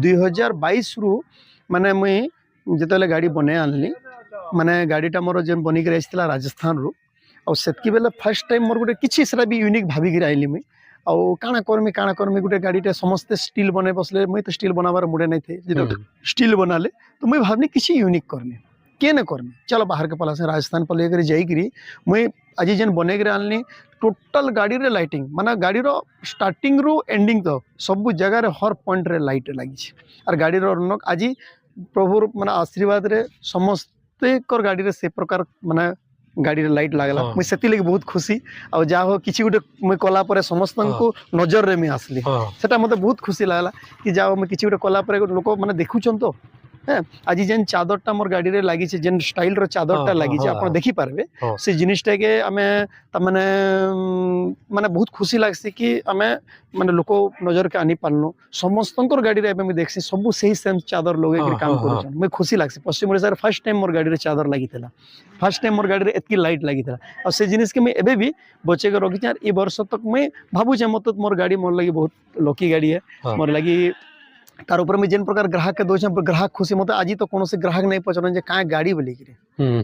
2022 रु माने मुई जिते गाड़ी बने आनली माने गाड़ीटा मोर जेन बनिक आसला राजस्थान रु और सेतकी बेले फर्स्ट टाइम मोर गोटे किसी सेटा भी यूनिक भाविक आइली मुई आउ काଣା करमी गोटे गाड़ीटे समस्ते स्टील बने बसले मुई तो स्टील बनाबार मुड़े नहीं थे जो स्टील बनाले तो मुई भावनी किसी यूनिक करमी के न करमी चलो बाहर के पला से राजस्थान पल जाइकरी मुई आज जेन बने आनली टोटल गाड़ी रे लाइटिंग माने गाड़ी रो स्टार्टिंग रु एंडिंग तो सब जगह रे हर पॉइंट रे लाइट लगी और गाड़ी रो रौनक आज प्रभु माने आशीर्वाद रे समस्ते कर गाड़ी रे से प्रकार माने गाड़ी रे लाइट लागला मुई सेति लगे बहुत खुशी और जा हो किछि गुटे मुई कला परे समस्त को नजर रे मी आसली सेटा मते बहुत खुशी लागला कि जा मुई किछि गुटे कला परे लोक माने देखुछन तो है आज जेन चादरटा मोर गाड़ी रे लागी छे जेन स्टाइल रो चादरटा लागी छे आपण देखि पारबे से जिनिसटा के आमे त माने माने बहुत खुशी लागसी कि आमे माने लोक नजर के आनी पारनो समस्तंकर गाड़ी रे एबे मैं देखसी सब सही सेम चादर लोगे के काम करूछन मैं खुशी लागसी पश्चिम ओडिसा रे फर्स्ट टाइम मोर गाड़ी रे चादर लागी थला फर्स्ट टाइम मोर गाड़ी रे एतकी लाइट लागी थला और से जिनिस के मैं एबे भी बचे के रखी यार ए वर्ष तक मैं भाबू जे मत मोर गाड़ी मोर लगी बहुत लकी गाड़ी है मोर लगी तार ऊपर में जेन प्रकार ग्राहक के दोछ ग्राहक खुशी मत आज तो कौन से ग्राहक नहीं पहचान जे का गाड़ी बोली